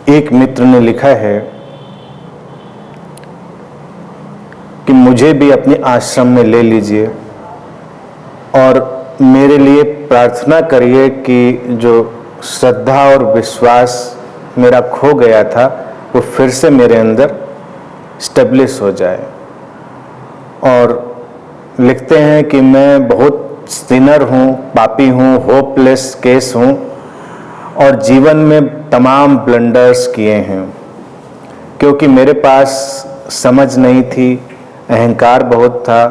एक मित्र ने लिखा है कि मुझे भी अपने आश्रम में ले लीजिए और मेरे लिए प्रार्थना करिए कि जो श्रद्धा और विश्वास मेरा खो गया था वो फिर से मेरे अंदर स्टेब्लिश हो जाए। और लिखते हैं कि मैं बहुत सिनर हूँ, पापी हूँ, होपलेस केस हूँ और जीवन में तमाम ब्लंडर्स किए हैं क्योंकि मेरे पास समझ नहीं थी, अहंकार बहुत था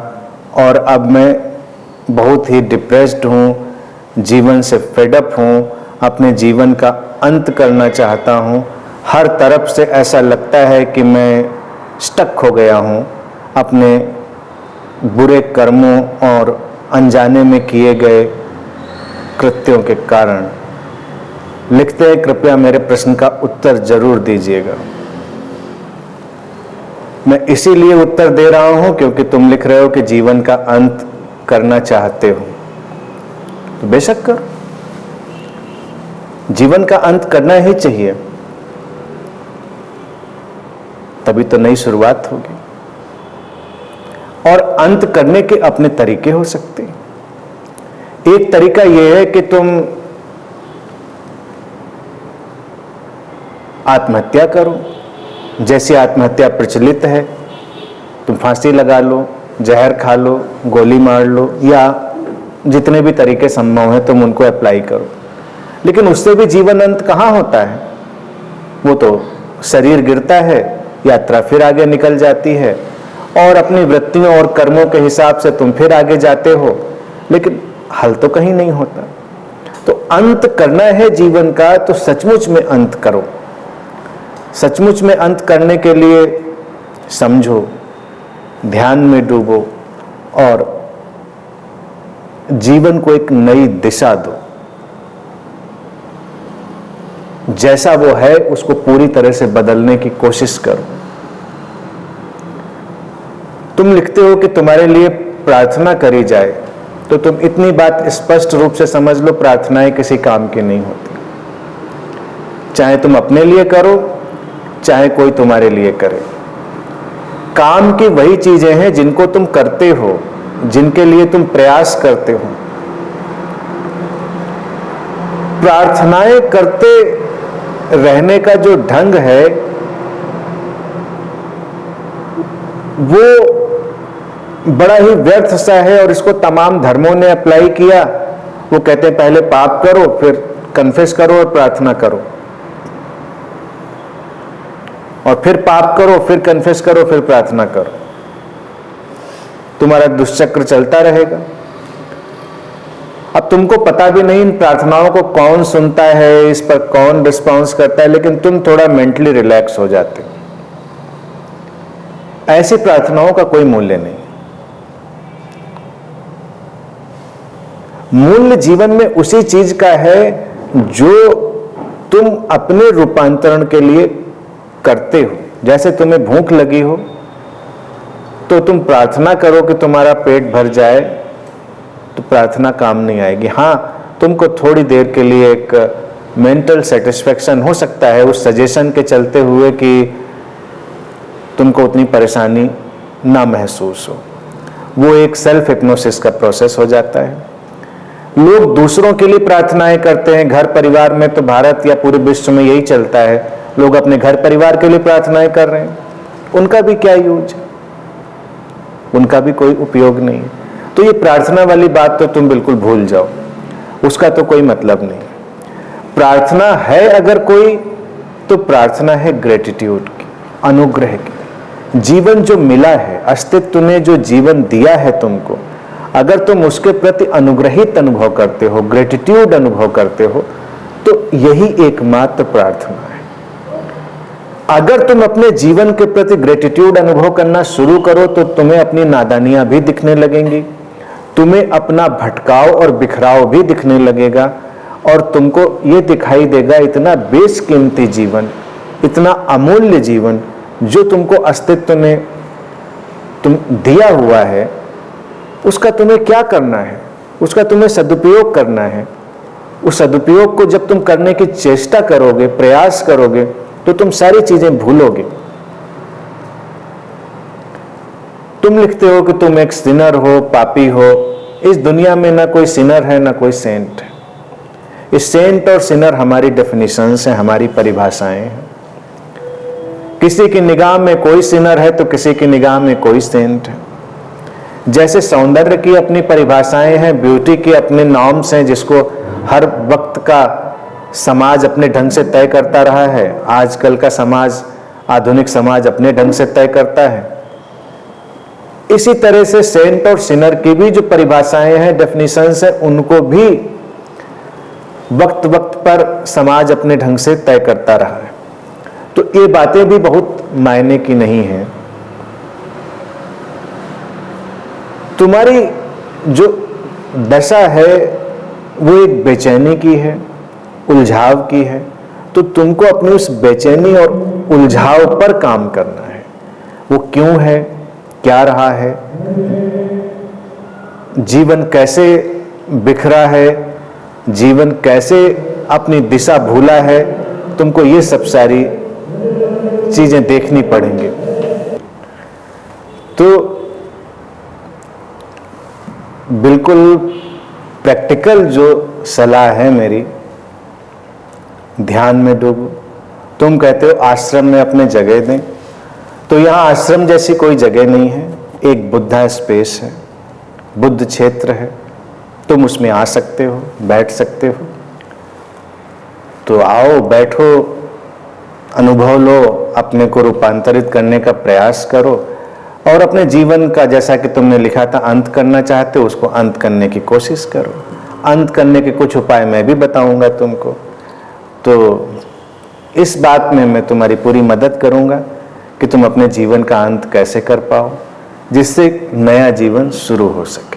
और अब मैं बहुत ही डिप्रेस्ड हूँ, जीवन से फेडअप हूँ, अपने जीवन का अंत करना चाहता हूँ। हर तरफ से ऐसा लगता है कि मैं स्टक हो गया हूँ अपने बुरे कर्मों और अनजाने में किए गए कृत्यों के कारण। लिखते हैं कृपया मेरे प्रश्न का उत्तर जरूर दीजिएगा। मैं इसीलिए उत्तर दे रहा हूं क्योंकि तुम लिख रहे हो कि जीवन का अंत करना चाहते हो, तो बेशक करो, जीवन का अंत करना ही चाहिए, तभी तो नई शुरुआत होगी। और अंत करने के अपने तरीके हो सकते हैं। एक तरीका यह है कि तुम आत्महत्या करो, जैसी आत्महत्या प्रचलित है, तुम फांसी लगा लो, जहर खा लो, गोली मार लो, या जितने भी तरीके संभव हैं तुम उनको अप्लाई करो। लेकिन उससे भी जीवन अंत कहाँ होता है? वो तो शरीर गिरता है, यात्रा फिर आगे निकल जाती है और अपनी वृत्तियों और कर्मों के हिसाब से तुम फिर आगे जाते हो, लेकिन हल तो कहीं नहीं होता। तो अंत करना है जीवन का तो सचमुच में अंत करो। सचमुच में अंत करने के लिए समझो, ध्यान में डूबो और जीवन को एक नई दिशा दो। जैसा वो है उसको पूरी तरह से बदलने की कोशिश करो। तुम लिखते हो कि तुम्हारे लिए प्रार्थना करी जाए, तो तुम इतनी बात स्पष्ट रूप से समझ लो, प्रार्थनाएं किसी काम की नहीं होती। चाहे तुम अपने लिए करो, चाहे कोई तुम्हारे लिए करे। काम की वही चीजें हैं जिनको तुम करते हो, जिनके लिए तुम प्रयास करते हो। प्रार्थनाएं करते रहने का जो ढंग है वो बड़ा ही व्यर्थ सा है और इसको तमाम धर्मों ने अप्लाई किया। वो कहते हैं पहले पाप करो, फिर कन्फेस करो और प्रार्थना करो, और फिर पाप करो, फिर कन्फेस करो, फिर प्रार्थना करो। तुम्हारा दुष्चक्र चलता रहेगा। अब तुमको पता भी नहीं इन प्रार्थनाओं को कौन सुनता है, इस पर कौन रिस्पॉन्स करता है, लेकिन तुम थोड़ा मेंटली रिलैक्स हो जाते हो। ऐसी प्रार्थनाओं का कोई मूल्य नहीं। मूल्य जीवन में उसी चीज का है जो तुम अपने रूपांतरण के लिए करते हो। जैसे तुम्हें भूख लगी हो तो तुम प्रार्थना करो कि तुम्हारा पेट भर जाए, तो प्रार्थना काम नहीं आएगी। हाँ, तुमको थोड़ी देर के लिए एक मेंटल सेटिस्फेक्शन हो सकता है उस सजेशन के चलते हुए कि तुमको उतनी परेशानी ना महसूस हो। वो एक सेल्फ हिप्नोसिस का प्रोसेस हो जाता है। लोग दूसरों के लिए प्रार्थनाएं करते हैं। घर परिवार में तो भारत या पूरे विश्व में यही चलता है, लोग अपने घर परिवार के लिए प्रार्थनाएं कर रहे हैं। उनका भी क्या यूज है? उनका भी कोई उपयोग नहीं है। तो ये प्रार्थना वाली बात तो तुम बिल्कुल भूल जाओ, उसका तो कोई मतलब नहीं। प्रार्थना है अगर कोई, तो प्रार्थना है ग्रेटिट्यूड की, अनुग्रह की। जीवन जो मिला है, अस्तित्व ने जो जीवन दिया है तुमको, अगर तुम उसके प्रति अनुग्रहित अनुभव करते हो, ग्रेटिट्यूड अनुभव करते हो, तो यही एकमात्र प्रार्थना है। अगर तुम अपने जीवन के प्रति ग्रेटिट्यूड अनुभव करना शुरू करो तो तुम्हें अपनी नादानियां भी दिखने लगेंगी, तुम्हें अपना भटकाव और बिखराव भी दिखने लगेगा, और तुमको ये दिखाई देगा इतना बेशकीमती जीवन, इतना अमूल्य जीवन जो तुमको अस्तित्व ने तुम दिया हुआ है, उसका तुम्हें क्या करना है? उसका तुम्हें सदुपयोग करना है। उस सदुपयोग को जब तुम करने की चेष्टा करोगे, प्रयास करोगे, तो तुम सारी चीजें भूलोगे। तुम लिखते हो कि तुम एक सिनर हो, पापी हो। इस दुनिया में ना कोई सिनर है ना कोई सेंट है। इस सेंट और सिनर हमारी डेफिनेशंस हैं, हमारी परिभाषाएं हैं। किसी की निगाह में कोई सिनर है तो किसी की निगाह में कोई सेंट है। जैसे सौंदर्य की अपनी परिभाषाएं हैं, ब्यूटी के अपने नॉर्म्स हैं, जिसको हर वक्त का समाज अपने ढंग से तय करता रहा है। आजकल का समाज, आधुनिक समाज अपने ढंग से तय करता है। इसी तरह से सेंट और सिनर की भी जो परिभाषाएं हैं, डेफिनेशंस है, उनको भी वक्त वक्त पर समाज अपने ढंग से तय करता रहा है। तो ये बातें भी बहुत मायने की नहीं है। तुम्हारी जो दशा है वो एक बेचैनी की है, उलझाव की है। तो तुमको अपनी उस बेचैनी और उलझाव पर काम करना है। वो क्यों है, क्या रहा है, जीवन कैसे बिखरा है, जीवन कैसे अपनी दिशा भूला है, तुमको ये सब सारी चीजें देखनी पड़ेंगी। तो बिल्कुल प्रैक्टिकल जो सलाह है मेरी, ध्यान में डूबो। तुम कहते हो आश्रम में अपने जगह दें, तो यहाँ आश्रम जैसी कोई जगह नहीं है। एक बुद्धा स्पेस है, बुद्ध क्षेत्र है। तुम उसमें आ सकते हो, बैठ सकते हो। तो आओ, बैठो, अनुभव लो, अपने को रूपांतरित करने का प्रयास करो और अपने जीवन का, जैसा कि तुमने लिखा था, अंत करना चाहते हो, उसको अंत करने की कोशिश करो। अंत करने के कुछ उपाय मैं भी बताऊंगा तुमको। तो इस बात में मैं तुम्हारी पूरी मदद करूंगा कि तुम अपने जीवन का अंत कैसे कर पाओ, जिससे नया जीवन शुरू हो सके।